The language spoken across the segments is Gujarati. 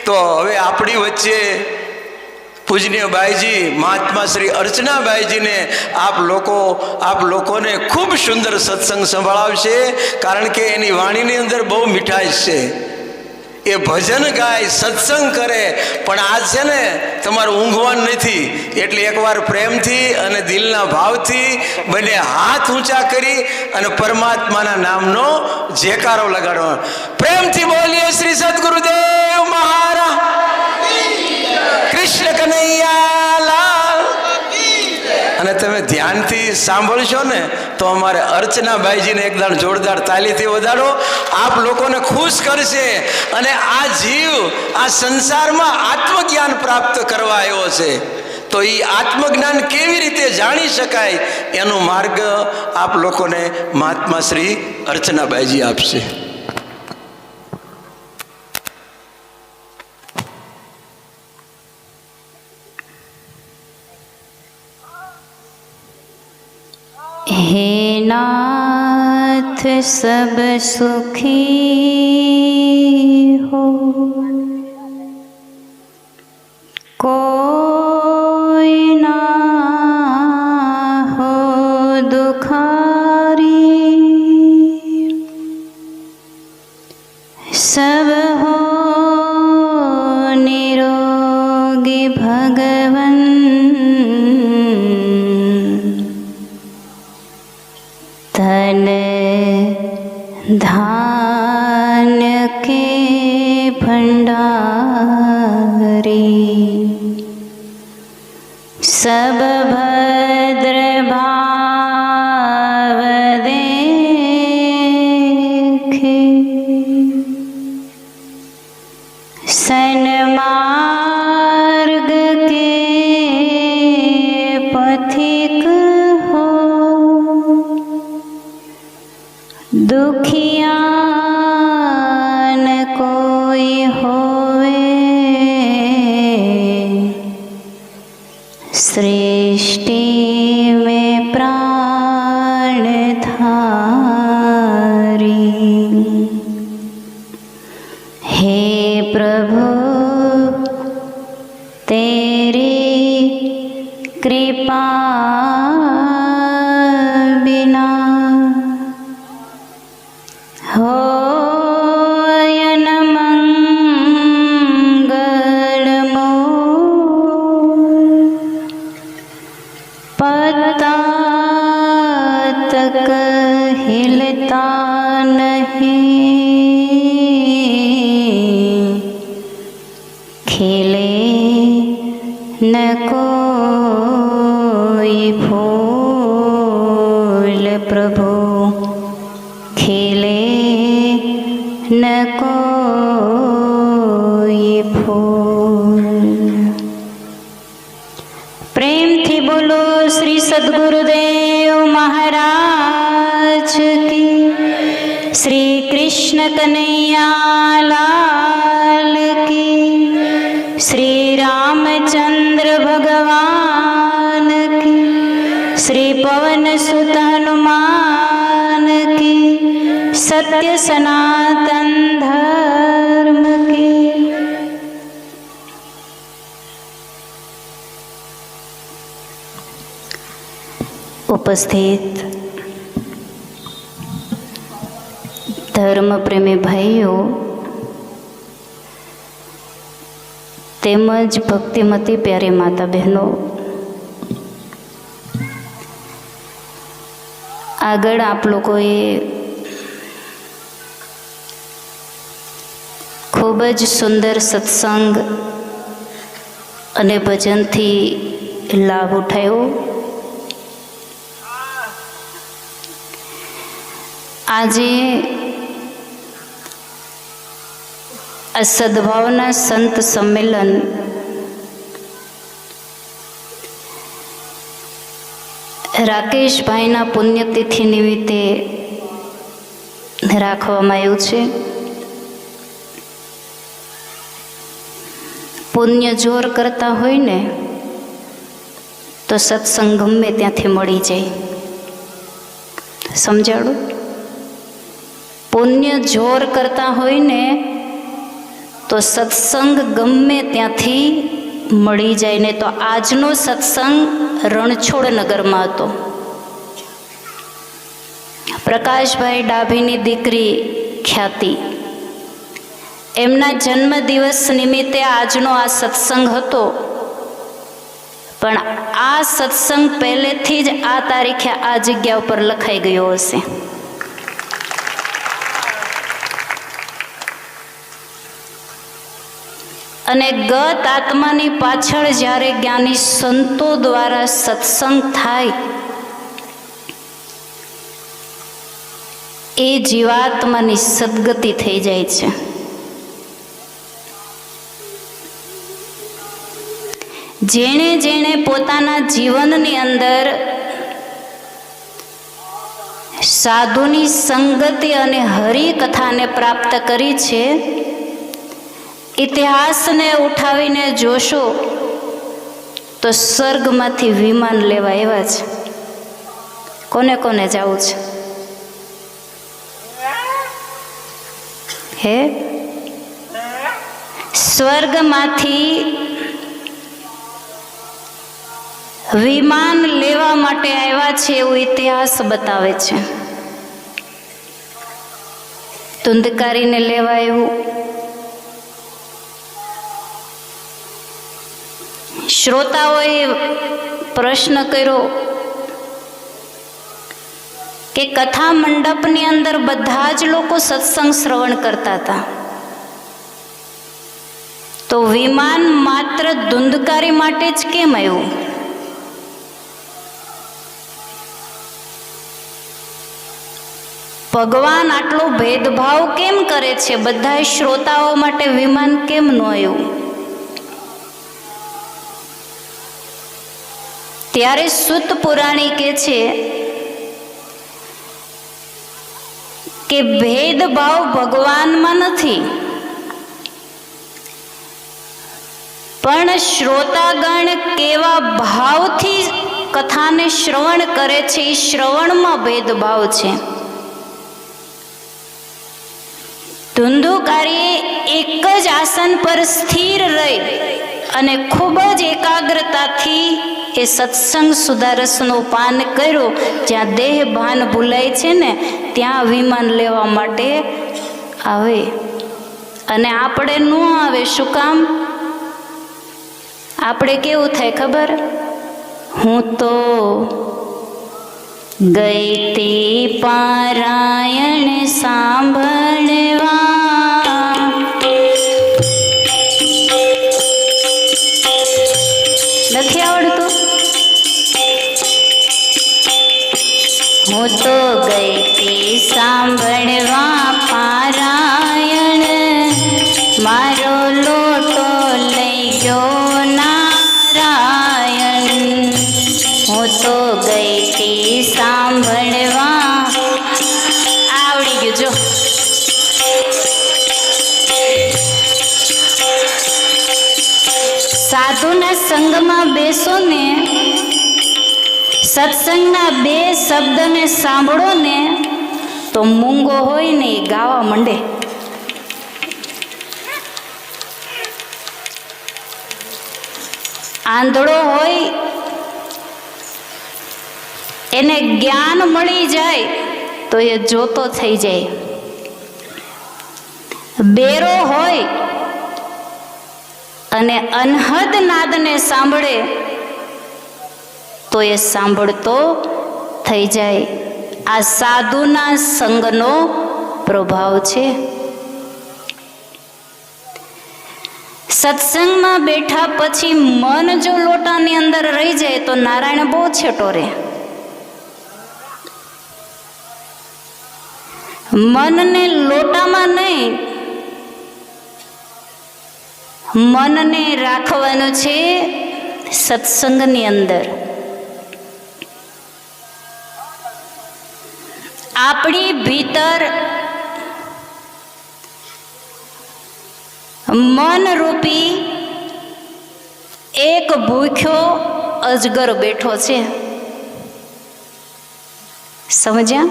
તો હવે આપણી વચ્ચે પૂજનીય બાઈજી મહાત્મા શ્રી અર્ચનાબાઈજીને આપ લોકોને ખૂબ સુંદર સત્સંગ સંભળાવશે, કારણ કે એની વાણીની અંદર બહુ મીઠાશ છે. એ ભજન ગાય, સત્સંગ કરે, પણ આ છે ને તમારે ઊંઘવાનું નથી. એટલે એકવાર પ્રેમથી અને દિલના ભાવથી બંને હાથ ઊંચા કરી અને પરમાત્માના નામનો જયકારો લગાડવાનો. પ્રેમથી બોલીએ શ્રી સદગુરુદેવ મહારાજ, કૃષ્ણ કનૈયા લાલ. અને તમે ધ્યાનથી સાંભળશો ને તો અમારે અર્ચનાબાઈજીને એકદમ જોરદાર તાલીથી વધારો. આપ લોકોને ખુશ કરશે. અને આ જીવ આ સંસારમાં આત્મજ્ઞાન પ્રાપ્ત કરવા આવ્યો છે, તો એ આત્મજ્ઞાન કેવી રીતે જાણી શકાય એનો માર્ગ આપ લોકોને મહાત્મા શ્રી અર્ચનાબાઈજી આપશે. हे नाथ सब सुखी हो, कोई ना हो दुखारी, सब हो निरोगी भगवन, धन धान्य के भंडारी, सब भद्र भाव देखे, सन्मार्ग के पथिक हो, दुखिया न कोई होवे, सृष्टि में प्राण धारी। हे प्रभु तेरी कृपा बिना होयन मंगल मोल, पत्ता तक हिलता नहीं, खिले न कोई फूल प्रभु, खिले न कोई फूल। प्रेम थी बोलो श्री सद्गुरुदेव महाराज की, श्री कृष्ण कन्हैया लाल की, श्री रामचंद्र भगवान की, श्री पवन सुत हनुमान की, सत्य सनातन धर्म की। उपस्थित धर्म प्रेमी भाईओ તેમજ ભક્તિમતી પ્યારી માતા બહેનો, આગળ આપ લોકોએ ખૂબ જ સુંદર સત્સંગ અને ભજનથી લાભ ઉઠાયો. આજે આ સદભાવના સંત સંમેલન રાકેશભાઈના પુણ્યતિથિ નિમિત્તે રાખવામાં આવ્યું છે. પુણ્ય જોર કરતા હોય ને તો સત્સંગ ગમે ત્યાંથી મળી જાય. સમજાડું? પુણ્ય જોર કરતા હોય ને તો સત્સંગ ગમે ત્યાંથી મળી જાય ને. તો આજનો સત્સંગ રણછોડ નગરમાં હતો. પ્રકાશભાઈ ડાભીની દીકરી ખ્યાતિ, એમના જન્મદિવસ નિમિત્તે આજનો આ સત્સંગ હતો. પણ આ સત્સંગ પહેલેથી જ આ તારીખે આ જગ્યા ઉપર લખાઈ ગયો હશે. અને ગત આત્માની પાછળ જ્યારે જ્ઞાની સંતો દ્વારા સત્સંગ થાય, એ જીવાત્માની સદગતિ થઈ જાય છે. જેણે જેણે પોતાના જીવનની અંદર સાધુની સંગતિ અને હરિકથાને પ્રાપ્ત કરી છે, ઇતિહાસને ઉઠાવીને જોશો તો સ્વર્ગમાંથી વિમાન લેવા આવ્યા છે. કોને કોને જવું છે? હે, સ્વર્ગમાંથી વિમાન લેવા માટે આવ્યા છે એવું ઇતિહાસ બતાવે છે. ધુંધકારીને લેવા આવ્યું. શ્રોતાઓએ પ્રશ્ન કર્યો કે કથા મંડપની અંદર બધા જ લોકો સત્સંગ શ્રવણ કરતા હતા, તો વિમાન માત્ર ધુંધકારી માટે જ કેમ આવ્યું? ભગવાન આટલો ભેદભાવ કેમ કરે છે? બધા શ્રોતાઓ માટે વિમાન કેમ ન આવ્યું? ત્યારે સુત પુરાણી કહે છે કે ભેદભાવ ભગવાનમાં નથી, પણ શ્રોતાગણ કેવા ભાવથી કથાને શ્રવણ કરે છે, એ શ્રવણમાં ભેદભાવ છે. ધુંધુકારીએ એક જ આસન પર સ્થિર રહી અને ખૂબ જ એકાગ્રતાથી એ સત્સંગ સુધારસનું પાન કર્યું. જ્યાં દેહ ભાન ભૂલાય છે ને, ત્યાં વિમાન લેવા માટે આવે. અને આપણે ન આવે. શું કામ? આપણે કેવું થાય ખબર? હું તો ગઈ તે પારાયણ સાંભળવા, નથી આવડતું? હું તો ગઈ તે સાંભળવા પારાયણ, મારો લોટો લઈ ગયો નારાયણ. હું તો ગઈ તે સાંભળવા. આવડી ગયું જો. સાધુના સંગમાં બેસો ને, સત્સંગના બે શબ્દને સાંભળો ને, તો મૂંગો હોય ને એ ગાવા માંડે. આંધળો હોય એને જ્ઞાન મળી જાય તો એ જોતો થઈ જાય. બેરો હોય અને અનહદ નાદને સાંભળે તો એ સાંભળતો થઈ જાય. આ સાધુના સંગનો પ્રભાવ છે. સત્સંગમાં બેઠા પછી મન જો લોટાની અંદર રહી જાય તો નારાયણ બહુ છેટો રહે. મનને લોટામાં નહીં, મનને રાખવાનું છે સત્સંગની અંદર. આપણી ભીતર મનરૂપી એક ભૂખ્યો અજગર બેઠો છે. સમજ્યા?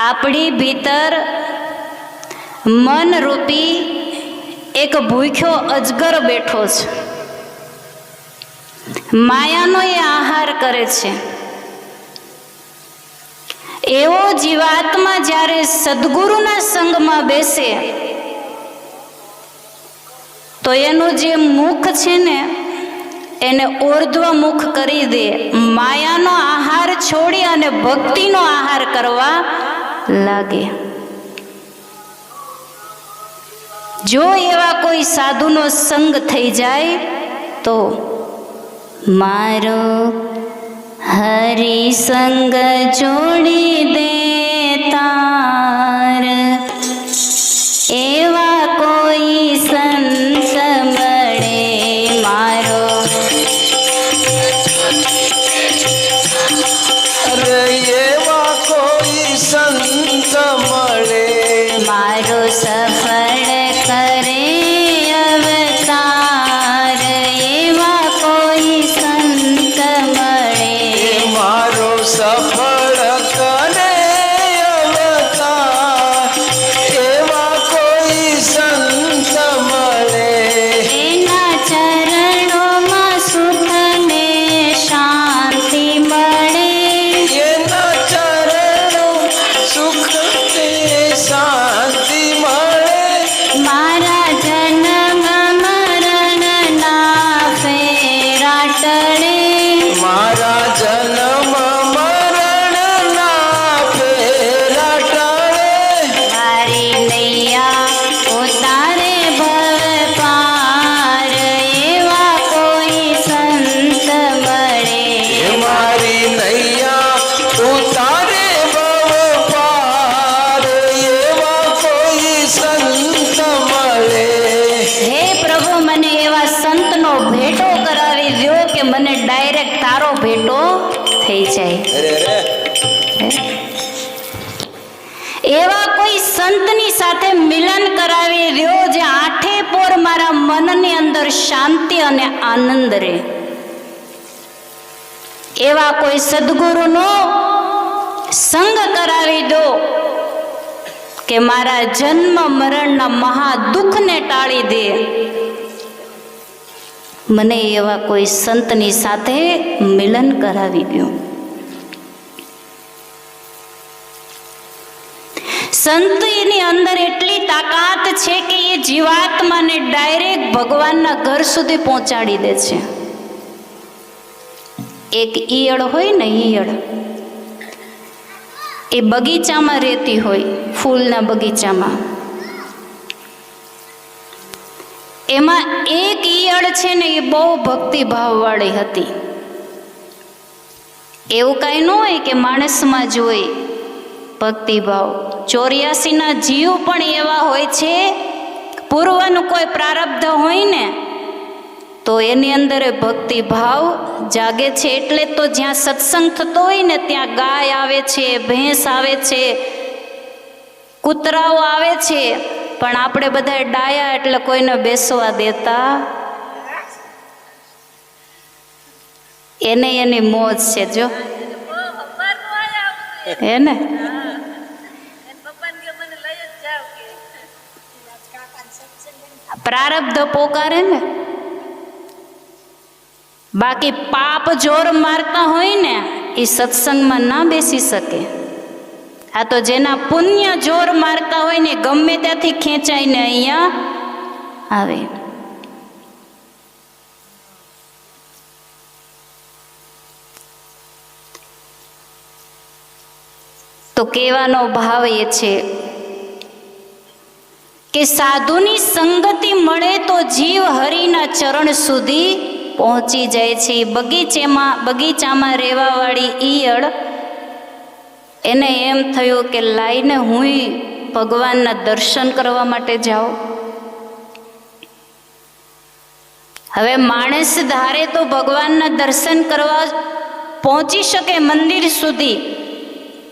આપણી ભીતર મનરૂપી એક ભૂખ્યો અજગર બેઠો છે, માયાનો એ આહાર કરે છે. એવો જીવાત્મા જ્યારે સદગુરુના સંગમાં બેસે તો એનું જે મુખ છે ને એને ઉર્ધ્વ મુખ કરી દે, માયાનો આહાર છોડી અને ભક્તિનો આહાર કરવા લાગે. જો એવા કોઈ સાધુનો સંગ થઈ જાય તો મારો હરિસંગ જોડી દે તાર, એવા કોઈ સંત મળે મારો. અરે એવા કોઈ સંત મળે મારો સફળ કરે અવતાર, એવા કોઈ સંત મળે. મારો સફળ કરે અવતાર, એવા કોઈ સંત મળે. એના ચરણોમાં સુખ ને શાંતિ મળે, એના ચરણો સુખ તે શાંતિ મળે. મારા જન્મ મરણના ફેરા ટળે, મારા જન્મ મરણના ફેરા ટળે. મારી નૈયા ઉતારે ભવ પાર, એવા કોઈ સંત મળે. મારી નૈયા ઉતારે ભવ પાર, એવા કોઈ સંત મળે. હે પ્રભુ, મને એવા સંતનો ભેટો કરાવી દ્યો કે મને ડાયરેક્ટ તારો ભેટો થઈ જાય. અરે રે એવા કોઈ સંતની સાથે મિલન કરાવી દ્યો જે આઠે પોર મારા મનની અંદર શાંતિ અને આનંદ રહે. એવા કોઈ સદગુરુનો સંગ કરાવી દો કે મારા જન્મ મરણના મહા દુઃખને ટાળી દે. મને એવા કોઈ સંતની સાથે મિલન કરાવી દો. સંતની અંદર એટલી તાકાત છે કે એ જીવાત્માને ડાયરેક્ટ ભગવાનના ઘર સુધી પહોંચાડી દે છે. એક ઈયળ હોય ને, ઈયળ એ બગીચામાં રહેતી હોય, ફૂલના બગીચામાં. એમાં એક ઈયળ છે ને એ બહુ ભક્તિભાવ વાળી હતી. એવું કાંઈ ન હોય કે માણસમાં જ હોય ભક્તિભાવ. 84ના જીવ પણ એવા હોય છે, પૂર્વનું કોઈ પ્રારબ્ધ હોય ને તો એની અંદર ભક્તિભાવ જાગે છે. એટલે તો જ્યાં સત્સંગ થતો હોય ને ત્યાં ગાય આવે છે, ભેંસ આવે છે, કૂતરાઓ આવે છે, પણ આપણે બધા ડાયા એટલે કોઈને બેસવા દેતા. એને એની મોજ છે જો, હે ને. પ્રારબ્ધ પોકારે ને, બાકી પાપ જોર મારતા હોય ને એ સત્સંગમાં ના બેસી શકે. આ તો જેના પુણ્ય જોર મારતા હોય ને ગમે ત્યાંથી ખેંચાઈને અહીંયા આવે. તો કહેવાનો ભાવ એ છે કે સાધુની સંગતિ મળે તો જીવ હરિના ચરણ સુધી પહોંચી જાય છે. બગીચામાં રહેવાવાળી ઈયળ એને એમ થયું કે લાઈને હું ભગવાનના દર્શન કરવા માટે જાઉં. હવે માણસ ધારે તો ભગવાનના દર્શન કરવા પહોંચી શકે મંદિર સુધી,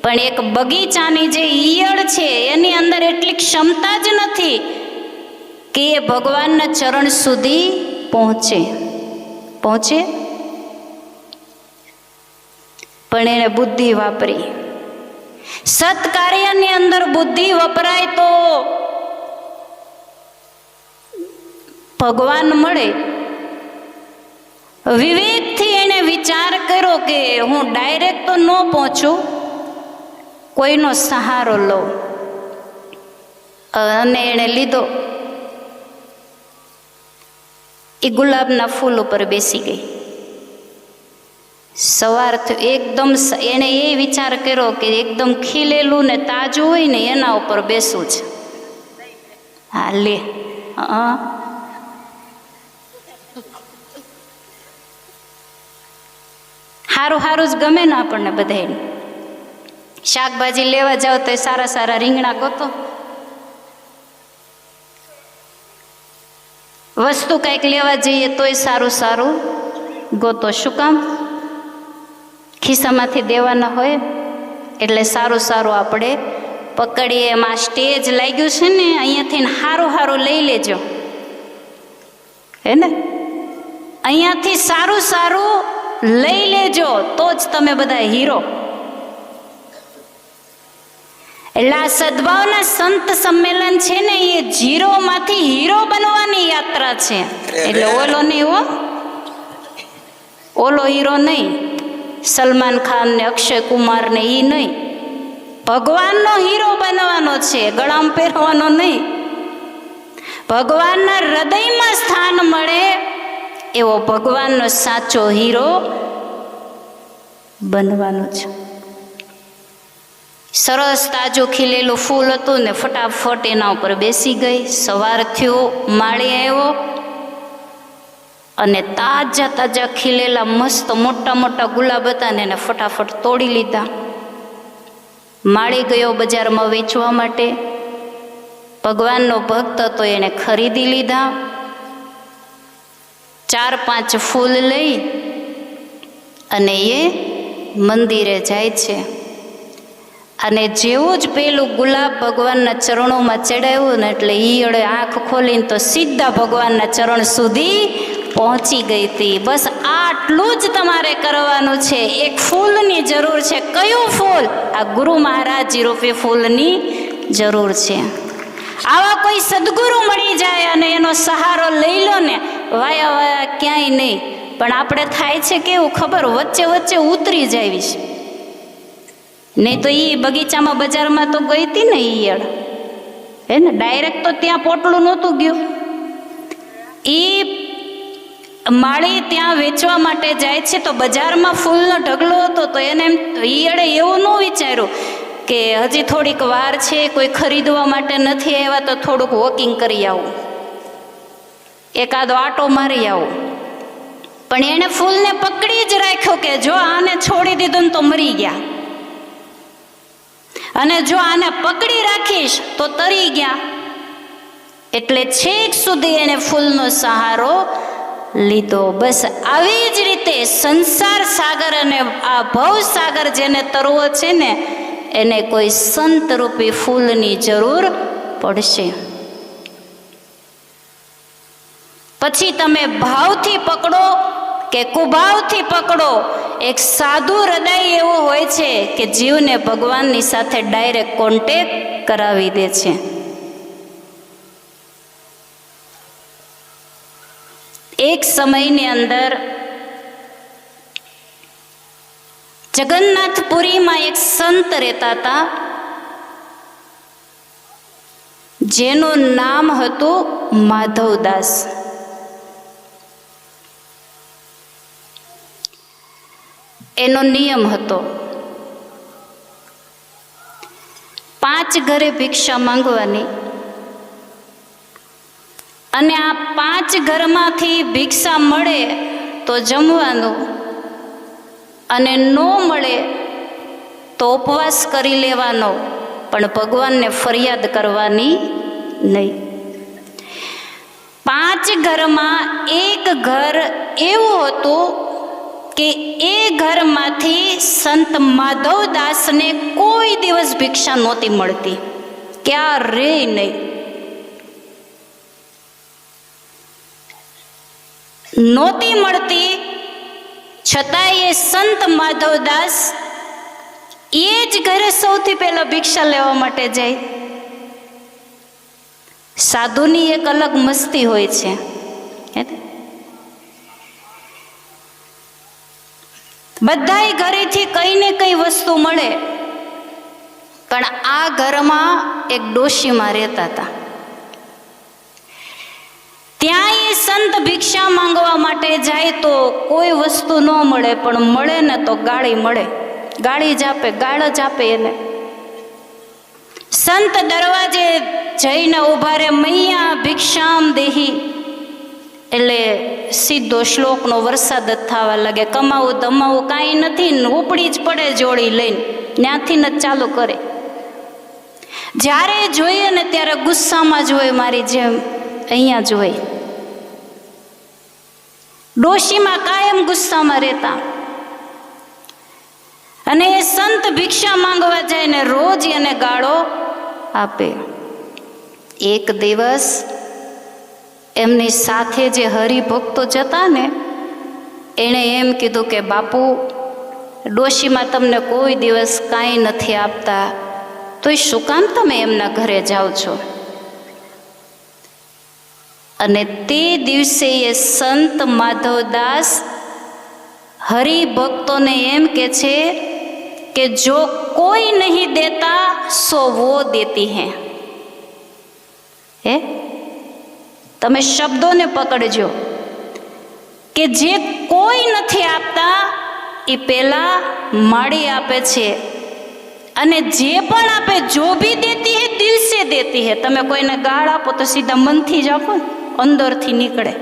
પણ એક બગીચાની જે ઈયળ છે એની અંદર એટલી ક્ષમતા જ નથી કે એ ભગવાનના ચરણ સુધી પહોંચે. પણ એને બુદ્ધિ વાપરી. સત્કાર્યની અંદર બુદ્ધિ વપરાય તો ભગવાન મળે. વિવેકથી એને વિચાર કર્યો કે હું ડાયરેક્ટ તો ન પહોંચું, કોઈનો સહારો લઉં. અને એણે લીધો. એ ગુલાબના ફૂલ ઉપર બેસી ગઈ. સવાર એકદમ એણે એ વિચાર કર્યો કે એકદમ ખીલેલું ને તાજું હોય ને એના ઉપર બેસવું છે. હા લે, હારું હારું જ ગમે ને આપણને બધાને. શાકભાજી લેવા જાવ તો સારા સારા રીંગણા ગોતો, વસ્તુ કંઈક લેવા જઈએ તોય સારું સારું ગોતો. શું કામ? ખિસ્સામાંથી દેવાના હોય એટલે સારું સારું આપણે પકડીએ. એમાં સ્ટેજ લાગ્યું છે ને, અહીંયાથી સારું સારું લઈ લેજો, હે ને? અહીંયાથી સારું સારું લઈ લેજો તો જ તમે બધા હીરો. એટલે આ સદભાવના સંત સંમેલન છે ને, એ જીરોમાંથી હીરો બનવાની યાત્રા છે. એટલે ઓલો નહીં હો, ઓલો હીરો નહીં, સલમાન ખાન ને અક્ષય કુમાર ને એ નહીં. ભગવાનનો હીરો બનવાનો છે, ગળામાં પહેરવાનો નહીં. ભગવાનના હૃદયમાં સ્થાન મળે એવો ભગવાનનો સાચો હીરો બનવાનો છે. સરસ તાજું ખીલેલું ફૂલ હતું ને ફટાફટ એના ઉપર બેસી ગઈ. સવાર થયું, માળી આવ્યો અને તાજા તાજા ખીલેલા મસ્ત મોટા મોટા ગુલાબ હતા ને એને ફટાફટ તોડી લીધા. માળી ગયો બજારમાં વેચવા માટે. ભગવાનનો ભક્ત હતો, એણે ખરીદી લીધા. 4-5 ફૂલ લઈ અને એ મંદિરે જાય છે. અને જેવું જ પેલું ગુલાબ ભગવાનના ચરણોમાં ચડાવ્યું ને એટલે ઈયળે આંખ ખોલીને તો સીધા ભગવાનના ચરણ સુધી પહોંચી ગઈ હતી. બસ આટલું જ તમારે કરવાનું છે. એક ફૂલની જરૂર છે. કયું ફૂલ? આ ગુરુ મહારાજ રૂપે ફૂલની જરૂર છે. આવા કોઈ સદગુરુ મળી જાય અને એનો સહારો લઈ લો ને, વાયા વાયા ક્યાંય નહીં. પણ આપણે થાય છે કેવું ખબર? વચ્ચે વચ્ચે ઉતરી જાય છે. નહીં તો એ બગીચામાં બજારમાં તો ગઈ હતી ને ઈયળ, હે ને? ડાયરેક્ટ તો ત્યાં પોટલું નહોતું ગયું. એ માળી ત્યાં વેચવા માટે જાય છે તો બજારમાં ફૂલનો ઢગલો હતો. તો એને એમ ઈયળે એવું ન વિચાર્યું કે હજી થોડીક વાર છે, કોઈ ખરીદવા માટે નથી આવ્યા તો થોડુંક વોકિંગ કરી આવું, એકાદો આટો મારી આવું. પણ એણે ફૂલને પકડી જ રાખ્યો કે જો આને છોડી દીધું ને તો મરી ગયા, અને જો આને પકડી રાખીશ તો તરી ગયા. એટલે છેક સુધી એને ફૂલનો સહારો લીધો. બસ આવી જ રીતે સંસાર સાગર અને આ ભવ સાગર જેને તરવો છે ને, એને કોઈ સંત રૂપી ફૂલની જરૂર પડશે. પછી તમે ભાવથી પકડો કે કુભાવથી પકડો, એક સાધુ હૃદય એવો હોય છે કે જીવને ભગવાનની સાથે ડાયરેક્ટ કોન્ટેક્ટ કરાવી દે છે. એક સમયની અંદર જગન્નાથપુરીમાં એક સંત રહેતા હતા, જેનું નામ હતું માધવદાસ. એનો નિયમ હતો 5 ઘરે ભિક્ષા માંગવાની, અને આ 5 ઘરમાંથી ભિક્ષા મળે તો જમવાનું, અને ન મળે તો ઉપવાસ કરી લેવાનો, પણ ભગવાનને ફરિયાદ કરવાની નહીં. 5 ઘરમાં એક ઘર એવું હતું કે એ ઘરમાંથી સંત માધવદાસને કોઈ દિવસ ભિક્ષા નહોતી મળતી, ક્યારેય નહીં. નહોતી મળતી છતાંય એ સંત માધવદાસ એ જ ઘરે સૌથી પહેલા ભિક્ષા લેવા માટે જાય. સાધુની એક અલગ મસ્તી હોય છે. હે ને? બધાય ઘરેથી કઈ ને કઈ વસ્તુ મળે, પણ આ ઘરમાં એક ડોશીમાં રહેતા હતા. ત્યાં એ સંત ભિક્ષા માંગવા માટે જાય તો કોઈ વસ્તુ ન મળે, પણ મળે ને તો ગાળી મળે. ગાળી જ આપે, ગાળ જ આપે એને. સંત દરવાજે જઈને ઉભા રે, મૈયા ભિક્ષામ દેહી, એટલે સીધો શ્લોકનો વરસાદ જ થવા લાગે. કમાવું ધમાવું કાંઈ નથી, ઉપડી જ પડે જોડી લઈને, ત્યાંથી જ ચાલુ કરે. જ્યારે જોઈએ ને ત્યારે ગુસ્સામાં જ હોય, મારી જેમ અહીંયા જ હોય. ડોશીમાં કાયમ ગુસ્સામાં રહેતા. અને એ સંત ભિક્ષા માંગવા જાય ને રોજ એને ગાળો આપે. એક દિવસ એમની સાથે જે હરિભક્તો જતા ને, એણે એમ કીધું કે બાપુ, ડોશીમાં તમને કોઈ દિવસ કાંઈ નથી આપતા, તોય શું કામ તમે એમના ઘરે જાઓ છો? અને તે દિવસે એ સંત માધવદાસ હરિભક્તોને એમ કે છે કે જો કોઈ નહીં દેતા સો વો દેતી હૈ. હે, તમે શબ્દોને પકડજો કે જે કોઈ નથી આપતા એ પેલા માડી આપે છે, અને જે પણ આપે જો ભી દેતી હે દિલ સે દેતી હે. તમે કોઈને ગાળ આપો તો સીધા મનથી જ આપો, અંદરથી નીકળે.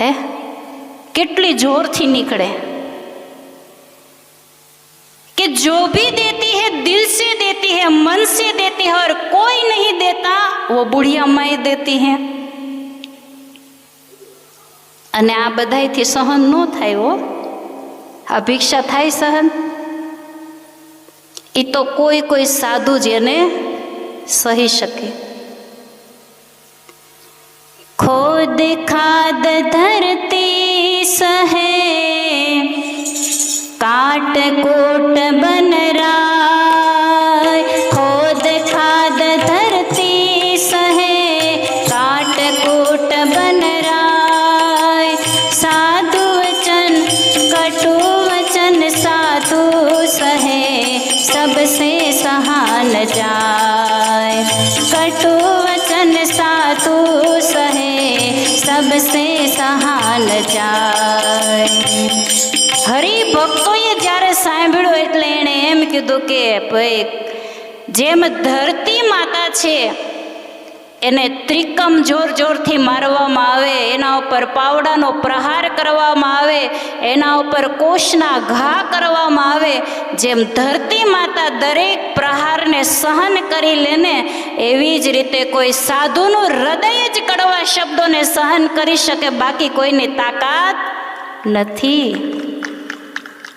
હે, કેટલી જોરથી નીકળે कि जो भी देती है दिल से देती है, मन से देती है, और कोई नहीं देता वो बुढ़िया माई देती है. અને આ બધાયથી સહન ન થાય હો. આ ભિક્ષા થાય સહન? એ તો કોઈ કોઈ સાધુ જ એને સહી શકે. ખોદ ખાદ ધરતી સહે, काट कोट बन राय. खोद खाद धरती सहे, काट कोट बन राय. साधु वचन कटु वचन साधु सहे, सबसे सहान जाय. कटु वचन साधु सहे, सबसे सहान जाय. હરિભક્તોએ જ્યારે સાંભળ્યું એટલે એણે એમ કીધું કે ભાઈ, જેમ ધરતી માતા છે એને ત્રિકમ જોર જોરથી મારવામાં આવે, એના ઉપર પાવડાનો પ્રહાર કરવામાં આવે, એના ઉપર કોષના ઘા કરવામાં આવે, જેમ ધરતી માતા દરેક પ્રહારને સહન કરી લે ને, એવી જ રીતે કોઈ સાધુનું હૃદય જ કડવા શબ્દોને સહન કરી શકે, બાકી કોઈની તાકાત નથી.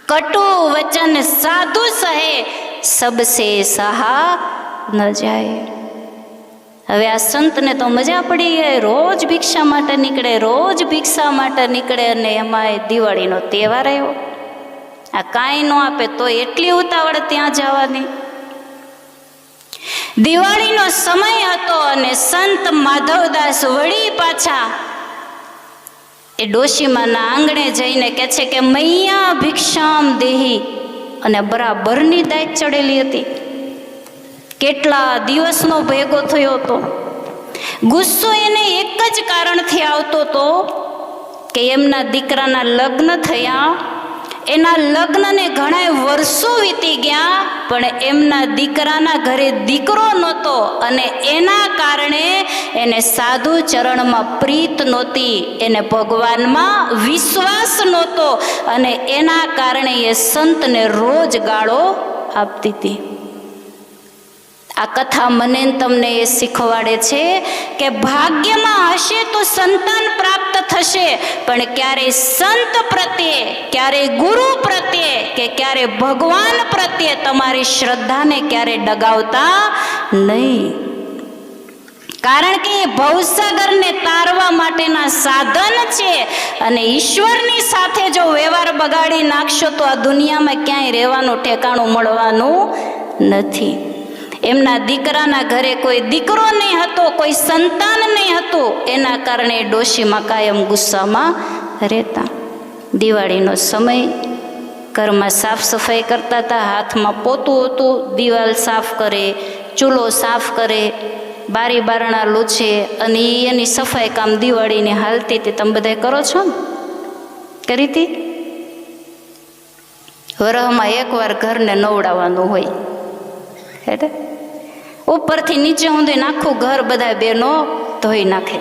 કટુ વચન સાધુ સહે, સબસે સહા ન જાય. હવે આ સંતને તો મજા પડી ગઈ. રોજ ભિક્ષા માટે નીકળે, રોજ ભિક્ષા માટે નીકળે, અને એમાંય દિવાળીનો તહેવાર આવ્યો. આ કાંઈ ન આપે તો એટલી ઉતાવળ ત્યાં જવાની. દિવાળીનો સમય હતો અને સંત માધવદાસ વળી પાછા એ ડોશીમાના આંગણે જઈને કહે છે કે મૈયા ભિક્ષામ દેહી. અને બરાબરની દાય ચડેલી હતી. કેટલા દિવસનો ભેગો થયો હતો. ગુસ્સો એને એક જ કારણથી આવતો હતો કે એમના દીકરાના લગ્ન થયા. એના લગ્નને ઘણા વર્ષો વીતી ગયા, પણ એમના દીકરાના ઘરે દીકરો નહોતો, અને એના કારણે એને સાધુ ચરણમાં પ્રીત નહોતી, એને ભગવાનમાં વિશ્વાસ નહોતો, અને એના કારણે એ સંતને રોજ ગાળો આપતી હતી. આ કથા મને તમને એ શીખવાડે છે કે ભાગ્યમાં હશે તો સંતાન પ્રાપ્ત થશે, પણ ક્યારે સંત પ્રત્યે, ક્યારે ગુરુ પ્રત્યે, કે ક્યારે ભગવાન પ્રત્યે તમારી શ્રદ્ધાને ક્યારે ડગાવતા નહીં. કારણ કે એ ભવસાગરને તારવા માટેના સાધન છે, અને ઈશ્વરની સાથે જો વ્યવહાર બગાડી નાખશો તો આ દુનિયામાં ક્યાંય રહેવાનું ઠેકાણું મળવાનું નથી. એમના દીકરાના ઘરે કોઈ દીકરો નહીં હતો, કોઈ સંતાન નહીં હતું. એના કારણે ડોશીમાં કાયમ ગુસ્સામાં રહેતા. દિવાળીનો સમય, ઘરમાં સાફ સફાઈ કરતા હતા, હાથમાં પોતું હતું, દિવાલ સાફ કરે, ચૂલો સાફ કરે, બારી બારણા લૂછે, અને એની સફાઈ કામ દિવાળીની હાલતી હતી. તમે બધા કરો છો ને? કરી હતી? વરહમાં એકવાર ઘરને નવડાવવાનું હોય, એટલે ઉપરથી નીચે સુધી આખું ઘર બધા બહેનો ધોઈ નાખે.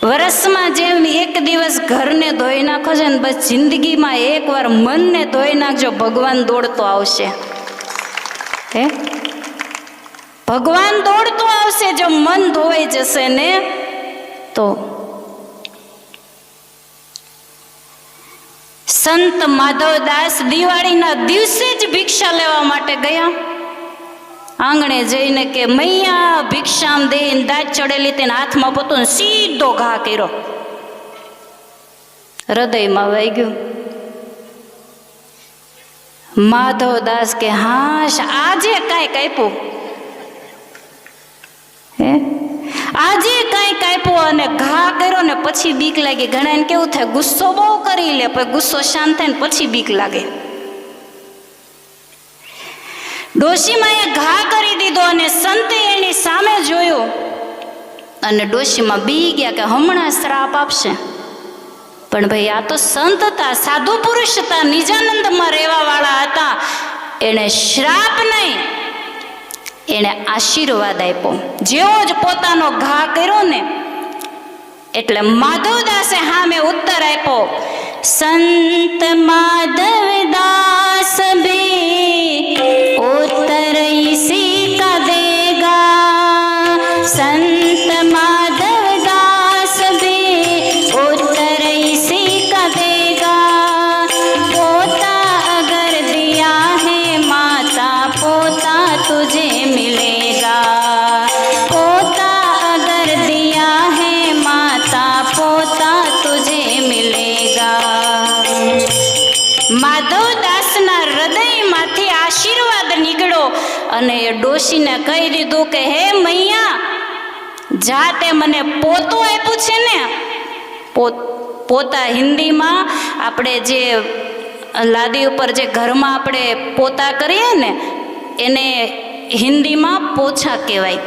વરસમાં જેમ એક દિવસ ઘરને ધોઈ નાખો છે ને, બસ જિંદગીમાં એકવાર મનને ધોઈ નાખજો, ભગવાન દોડતો આવશે. હે, ભગવાન દોડતો આવશે જો મન ધોવાઈ જશે ને તો. સંત માધવદાસ દિવાળીના દિવસે જ ભિક્ષા લેવા માટે ગયા. આંગણે જઈને કે મૈયા ભિક્ષામ દઈને દાજ ચડેલી તેને હાથમાં પોતું સીધો ઘા કર્યો, હૃદયમાં વાગ્યું. માધવદાસ કે હાશ, આજે કાંઈક આપ્યું, હે આજે કાંઈક આપ્યું, અને ઘા કર્યો ને પછી બીક લાગી. ઘણા એને કેવું થાય, ગુસ્સો બહુ કરી લે, પછી ગુસ્સો શાંત થાય ને પછી બીક લાગે. ડોશીમાં એ ઘા કરી દીધો અને સંતે એની સામે જોયું અને ડોશીમાં બી ગયા કે હમણાં શ્રાપ આપશે. પણ ભાઈ આ તો સંત હતા, સાધુ પુરુષ હતા, નિજાનંદમાં રહેવા વાળા હતા. એણે શ્રાપ નહીં, એણે આશીર્વાદ આપ્યો. જેવો જ પોતાનો ઘા કર્યો ને એટલે માધવદાસે સામે ઉત્તર આપ્યો, સંત માધવદાસ બે उत्तर इसी का देगा, संत माधवदास बे उत्तर इसी का देगा, पोता अगर दिया है माता पोता तुझे मिलेगा, पोता अगर दिया है माता पोता तुझे मिलेगा. માધવદાસના હૃદયમાંથી આશીર્વાદ નીકળ્યો અને ડોશીને કહી દીધું કે હે મૈયા, જાતે મને પોતું આપ્યું છે ને. પોતા હિન્દીમાં આપણે જે લાદી ઉપર જે ઘરમાં આપણે પોતા કરીએ ને એને હિન્દીમાં પોછા કહેવાય,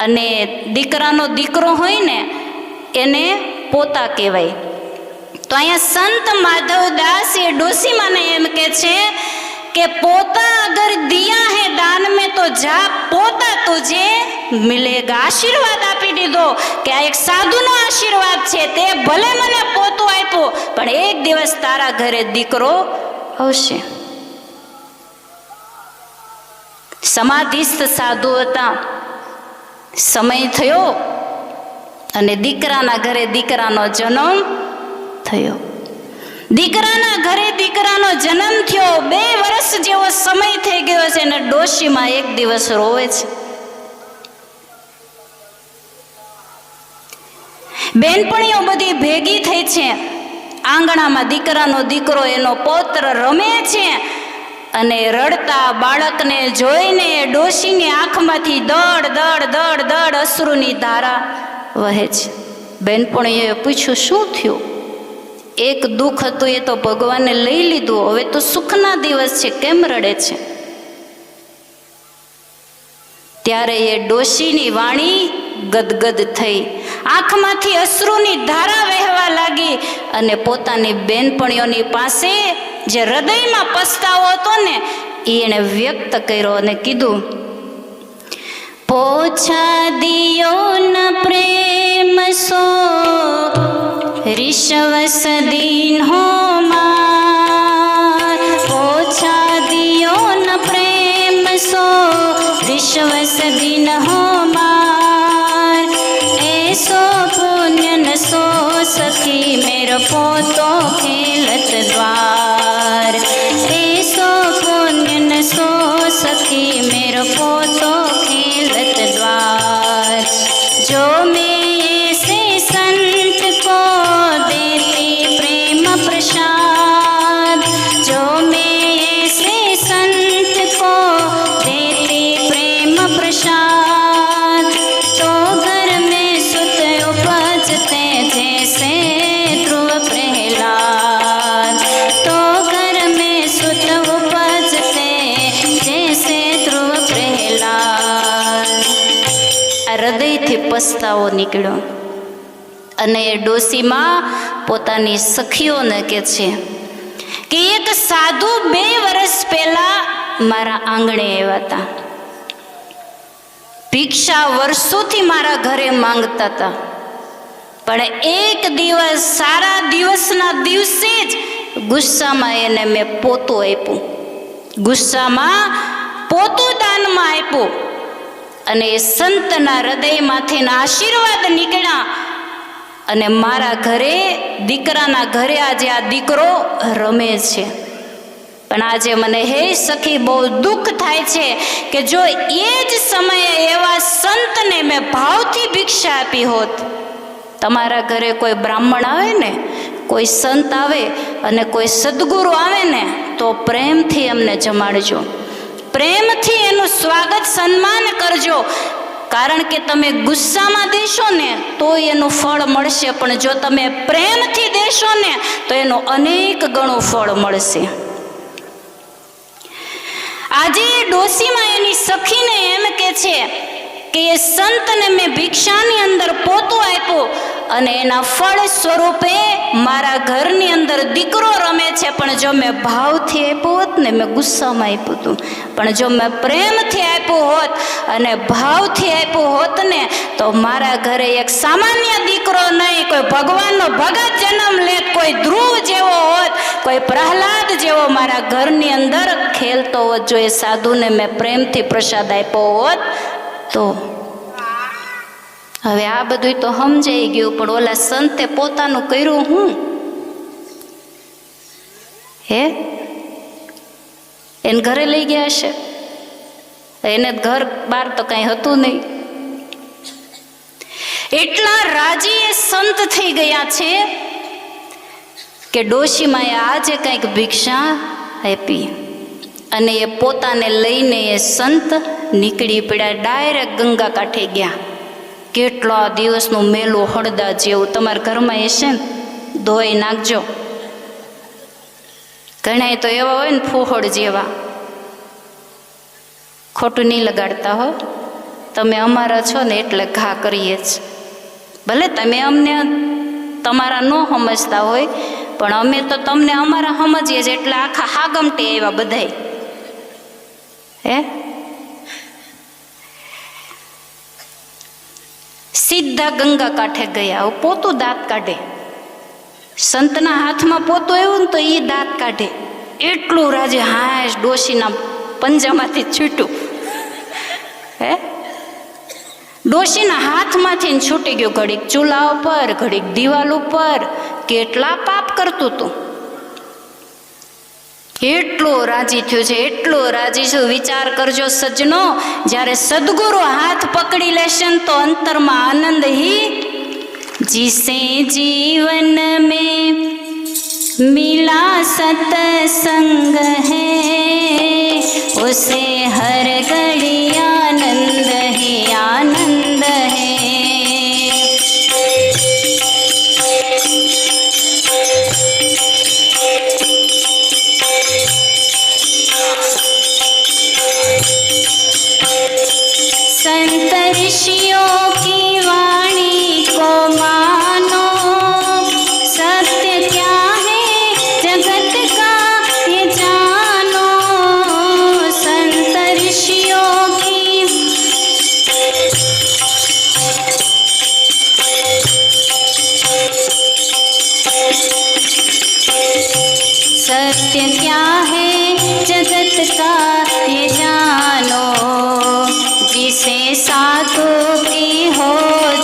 અને દીકરાનો દીકરો હોય ને એને પોતા કહેવાય. તો અહીંયા સંત માધવદાસ એ ડોશીમાને એમ કે છે કે પોતા અગર દિયા હે દાન में तो जा પોતા તુજે મિલેગા. આશીર્વાદ આપી દીધો કે આ એક સાધુનો આશીર્વાદ છે, તે ભલે મને પોતું આપ્યું પણ એક દિવસ તારા ઘરે દીકરો આવશે. સમાધિસ્થ સાધુ હતા. સમય થયો અને દીકરાના ઘરે દીકરાનો જન્મ થયો. દીકરાના ઘરે દીકરાનો જન્મ થયો, 2 વર્ષ જેવો સમય થઈ ગયો છે અને ડોશીમાં એક દિવસ રોવે છે. બેનપણીઓ બધી ભેગી થઈ છે. આંગણામાં દીકરાનો દીકરો એનો પૌત્ર રમે છે અને રડતા બાળકને જોઈને ડોશીની આંખમાંથી દડ દડ દડ દડ અશ્રુની ધારા વહે છે. બેનપણીઓએ પૂછ્યું, શું થયું? એક દુઃખ હતું એ તો ભગવાને લઈ લીધું, હવે તો સુખના દિવસ છે, કેમ રડે છે? ત્યારે એ ડોશીની વાણી ગદગદ થઈ, આંખમાંથી અશ્રુની ધારા વહેવા લાગી અને પોતાની બેનપણીઓની પાસે જે હૃદયમાં પસ્તાવો હતો ને એને વ્યક્ત કર્યો અને કીધું, પોછા દિયો ન પ્રેમ સો ऋषवस दीन हो मार, पोछा दियो न प्रेम सो ऋषवस दीन हो मार, ऐसो पुण्य न सो सखी मेरो पोतो खेलत द्वार, ऐसो पुण्य न सो सखी मेरो पोतो खेलत द्वार. जो मैं ऐसे संत को देती प्रेम प्रसाद, जो मैं ऐसे संत को देती प्रेम પસ્તાવો નીકળ્યો. અને એ ડોશીમાં પોતાની સખીઓને કહે છે કે એક સાધુ 2 વર્ષ પહેલા મારા આંગણે આવ્યા હતા. ભિક્ષા વર્ષોથી મારા ઘરે માંગતા હતા, પણ એક દિવસ સારા દિવસના દિવસે જ ગુસ્સામાં એને મેં પોતું આપ્યું. ગુસ્સામાં પોતું દાનમાં આપ્યું અને એ સંતના હૃદયમાંથી આશીર્વાદ નીકળ્યા. અને મારા ઘરે, દીકરાના ઘરે આજે આ દીકરો રમે છે. પણ આજે મને હે સખી બહુ દુઃખ થાય છે કે જો એ જ સમયે એવા સંતને મેં ભાવથી ભિક્ષા આપી હોત. તમારા ઘરે કોઈ બ્રાહ્મણ આવે ને, કોઈ સંત આવે અને કોઈ સદગુરુ આવે ને, તો પ્રેમથી એમને જમાડજો, પ્રેમથી એનું સ્વાગત સન્માન કરજો. કારણ કે તમે ગુસ્સામાં દેશો ને તો એનું ફળ મળશે, પણ જો તમે પ્રેમથી દેશો ને તો એનું અનેક ગણું ફળ મળશે. આજે ડોશીમાં એની સખીને એમ કે છે કે એ સંતને મેં ભિક્ષાની અંદર પોતું આપ્યું અને એના ફળ સ્વરૂપે મારા ઘરની અંદર દીકરો રમે છે. પણ જો મેં ભાવથી આપ્યું હોત ને, મેં ગુસ્સામાં આપ્યું હતું, પણ જો મેં પ્રેમથી આપ્યું હોત અને ભાવથી આપ્યું હોત ને તો મારા ઘરે એક સામાન્ય દીકરો નહીં, કોઈ ભગવાનનો ભગત જન્મ લેત, કોઈ ધ્રુવ જેવો હોત, કોઈ પ્રહલાદ જેવો મારા ઘરની અંદર ખેલતો હોત. જો એ સાધુને મેં પ્રેમથી પ્રસાદ આપ્યો હોત તો. હવે આ બધું તો સમજાઈ ગયું, પણ ઓલા સંતે પોતાનું કર્યું હું હે? એને ઘરે લઈ ગયા હશે, એને ઘર બાર તો કઈ હતું નહીં. એટલા રાજી એ સંત થઈ ગયા છે કે ડોશીમાએ આજે કંઈક ભિક્ષા આપી અને એ પોતાને લઈને એ સંત નીકળી પડ્યા. ડાયરેક્ટ ગંગા કાંઠે ગયા. કેટલા દિવસનું મેલું હળદા જેવું તમારા ઘરમાં હશે ને, ધોઈ નાખજો. ઘણા તો એવા હોય ને ફૂહડ જેવા, ખોટું નહીં લગાડતા હો, તમે અમારા છો ને એટલે ઘા કરીએ જ. ભલે તમે અમને તમારા ન સમજતા હોય, પણ અમે તો તમને અમારા સમજીએ જ, એટલે આખા હાગમટી આવ્યા બધાય હે. સીધા ગંગા કાંઠે ગયા. પોતું દાંત કાઢે, સંતના હાથમાં પોતું આવ્યું ને તો એ દાંત કાઢે. એટલું રાજે હાશ ડોશીના પંજામાંથી છૂટ્યું હે. ડોશીના હાથમાંથી છૂટી ગયું. ઘડીક ચૂલા ઉપર, ઘડીક દિવાલ ઉપર, કેટલા પાપ કરતું હતું. એટલો રાજી થયો છે, એટલો રાજી છું. વિચાર કરજો સજ્જનો, જ્યારે સદગુરુ હાથ પકડી લેશે ને તો અંતરમાં આનંદ હી. जिसे जीवन में मिला सत्संग है, उसे हर घड़ी आनंद ही आनंद है. संत ऋषियों की वाणी को मानो, सत्य क्या है जगत का ये जानो. संत ऋषियों की सत्य क्या है जगत का ये जानो. जिसे साधु की हो,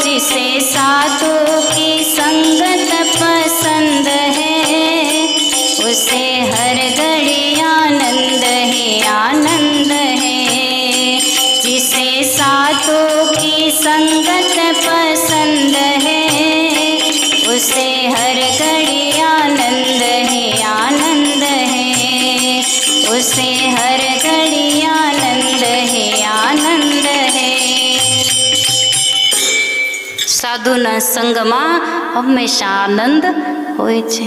जिसे साधु की संगत पसंद है, उसे हर घड़ी आनंद ही आनंद है. जिसे साधु की संगत पसंद है, उसे हर घड़ी आनंद ही आनंद है. उसे हर घड़ी आनंद ही आनंद है. સાધુના સંગમાં હંમેશા આનંદ હોય છે.